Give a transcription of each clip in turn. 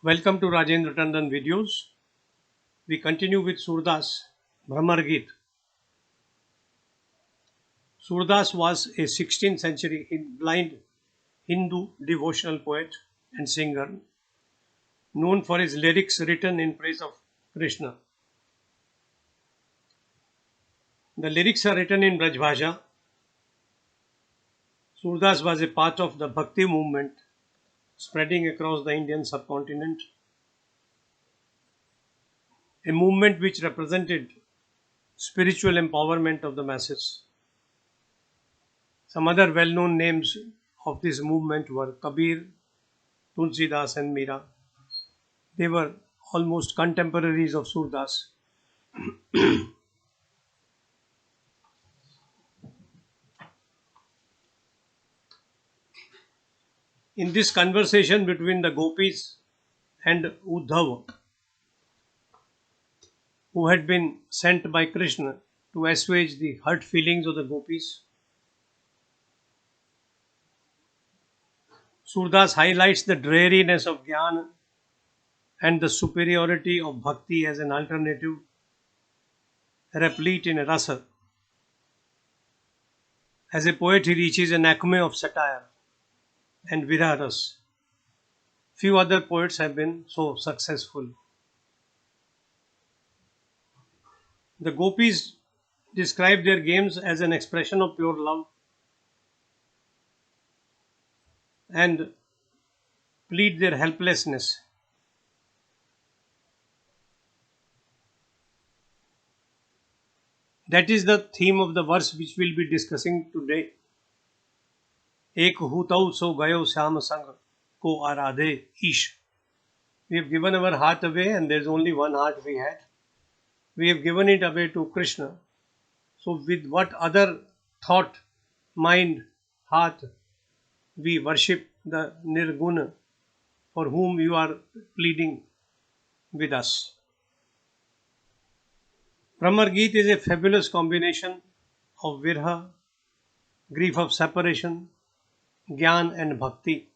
Welcome to Rajendra Tandon videos. We continue with Surdas Brahmar Geet. Surdas was a 16th century blind Hindu devotional poet and singer known for his lyrics written in praise of Krishna. The lyrics are written in Braj Bhasha. Surdas was a part of the Bhakti movement spreading across the Indian subcontinent, a movement which represented spiritual empowerment of the masses. Some other well-known names of this movement were Kabir, Tulsidas and Mira. They were almost contemporaries of Surdas. In this conversation between the gopis and Uddhav, who had been sent by Krishna to assuage the hurt feelings of the gopis, Surdas highlights the dreariness of Jnana and the superiority of Bhakti as an alternative replete in rasa. As a poet, he reaches an acme of satire and viraras. Few other poets have been so successful. The gopis describe their games as an expression of pure love and plead their helplessness. That is the theme of the verse which we'll be discussing today. Ek hutau so gayo syam sang ko aradhe ish. We have given our heart away and there's only one heart we had. We have given it away to Krishna. So with what other thought, mind, heart we worship the Nirguna for whom you are pleading with us. Brahmar Geet is a fabulous combination of virha, grief of separation, Gyan and Bhakti.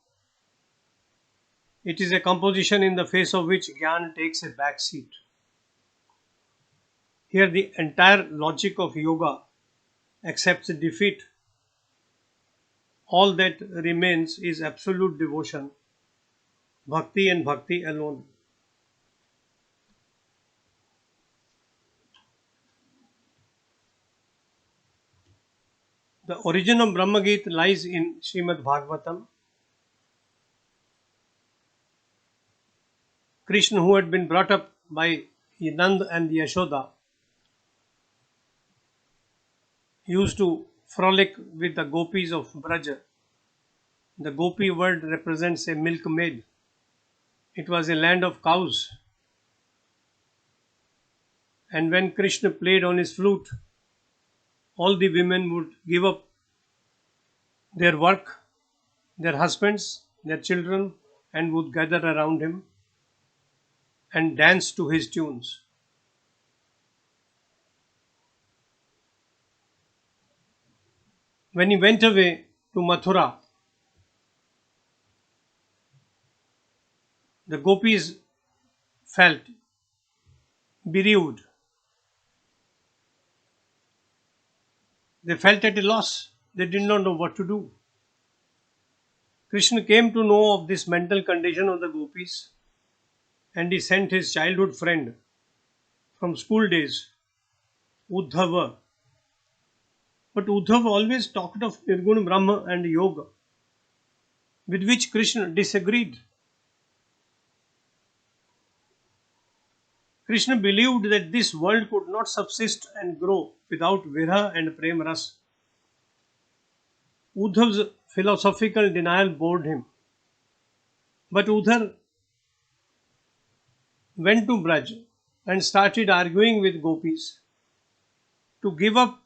It is a composition in the face of which Gyan takes a back seat. Here the entire logic of yoga accepts defeat. All that remains is absolute devotion, Bhakti and Bhakti alone. The origin of Brahma Geet lies in Srimad Bhagavatam. Krishna, who had been brought up by Nand and Yashoda, used to frolic with the gopis of Braja. The gopi word represents a milkmaid. It was a land of cows. And when Krishna played on his flute, all the women would give up their work, their husbands, their children, and would gather around him and dance to his tunes. When he went away to Mathura, the gopis felt bereaved. They felt at a loss. They did not know what to do. Krishna came to know of this mental condition of the gopis and he sent his childhood friend from school days, Uddhava. But Uddhava always talked of Nirguna Brahma and Yoga, with which Krishna disagreed. Krishna believed that this world could not subsist and grow without Virha and Prem Ras. Uddhav's philosophical denial bored him. But Uddhav went to Braj and started arguing with gopis to give up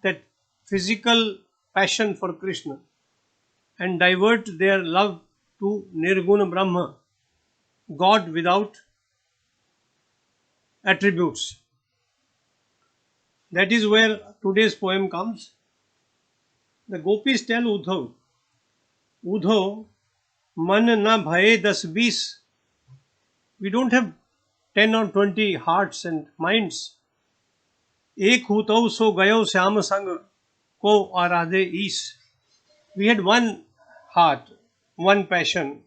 that physical passion for Krishna and divert their love to Nirguna Brahma, God without attributes. That is where today's poem comes. The gopis tell Uddhav, Uddhav, man na bhaye das bis, We don't have 10 or 20 hearts and minds. एक हूँ तो सो गयो श्याम संग को आराधे ईश. We had one heart, one passion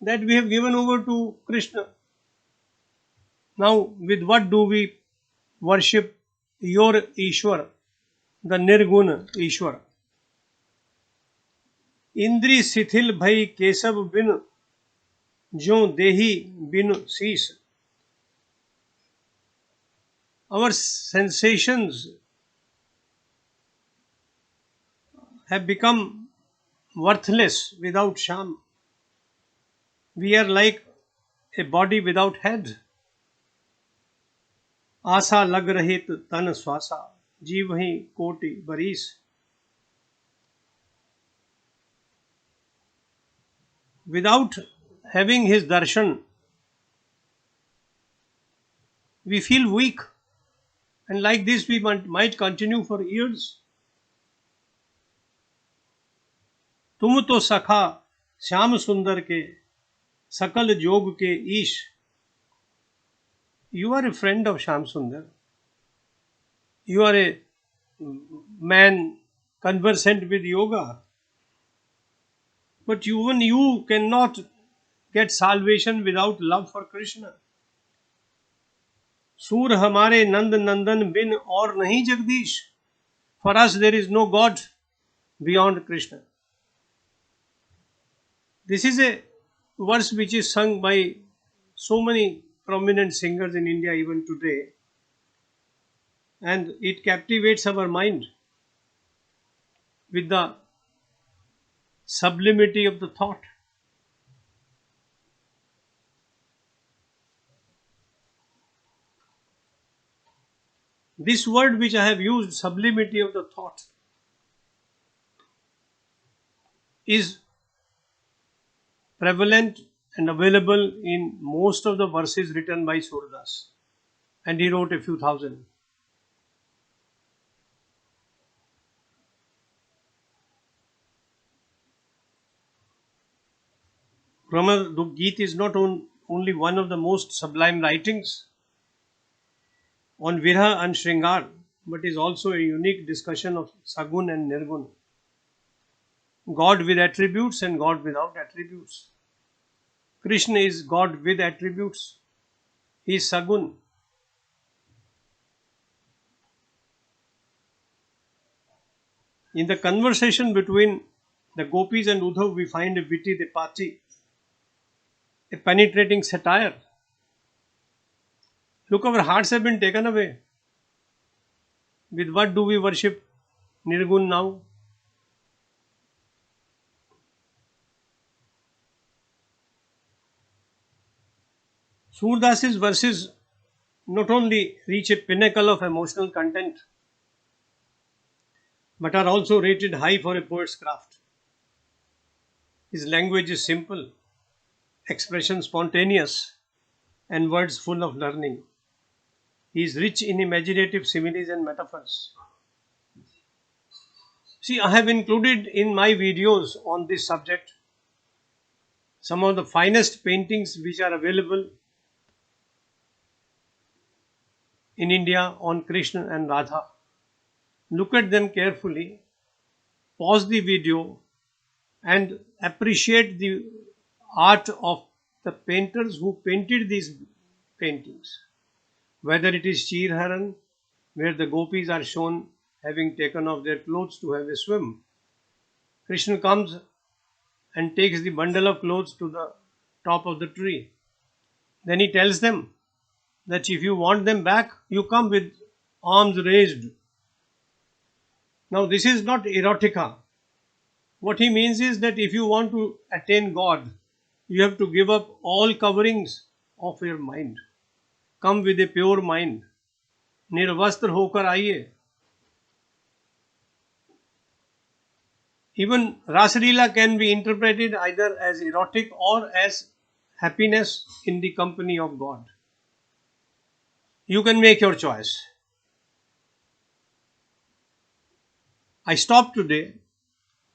that we have given over to Krishna. Now, with what do we worship your Ishwar, the Nirgun Ishwar? इंद्री शिथिल भई केशव बिन जो देही बिन शीश. Our sensations have become worthless without Sham. We are like a body without head. आशा लग रहित तन श्वासा जीव ही कोटि बरीस. Without having his darshan, we feel weak, and like this we might continue for years. तुम तो सखा श्याम सुंदर के सकल जोग के ईश. You are a friend of Sham Sundar. You are a man conversant with yoga. But even you cannot get salvation without love for Krishna. सूर हमारे नंद नंदन बिन और नहीं Jagdish. For us there is no God beyond Krishna. This is a verse which is sung by so many prominent singers in India even today, and it captivates our mind with the sublimity of the thought. This word which I have used, sublimity of the thought, is prevalent and available in most of the verses written by Surdas, and he wrote a few thousand. Brahma Gita is not only one of the most sublime writings on Virha and Shringar, but is also a unique discussion of Sagun and Nirgun, God with attributes and God without attributes. Krishna is God with attributes. He is Sagun. In the conversation between the gopis and Uddhav, we find a witty repartee, a penetrating satire. Look, our hearts have been taken away. With what do we worship Nirgun now? Surdas's verses not only reach a pinnacle of emotional content, but are also rated high for a poet's craft. His language is simple, expression spontaneous, and words full of learning. He is rich in imaginative similes and metaphors. See, I have included in my videos on this subject some of the finest paintings which are available in India on Krishna and Radha. Look at them carefully, pause the video, and appreciate the art of the painters who painted these paintings. Whether it is Chirharan, where the gopis are shown having taken off their clothes to have a swim. Krishna comes and takes the bundle of clothes to the top of the tree. Then he tells them that if you want them back, you come with arms raised. Now, this is not erotica. What he means is that if you want to attain God, you have to give up all coverings of your mind. Come with a pure mind. निर्वस्त्र होकर आइए. Even Rasalila can be interpreted either as erotic or as happiness in the company of God. You can make your choice. I stop today.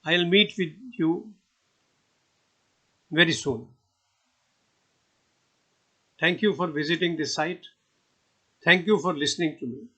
I'll meet with you very soon. Thank you for visiting this site. Thank you for listening to me.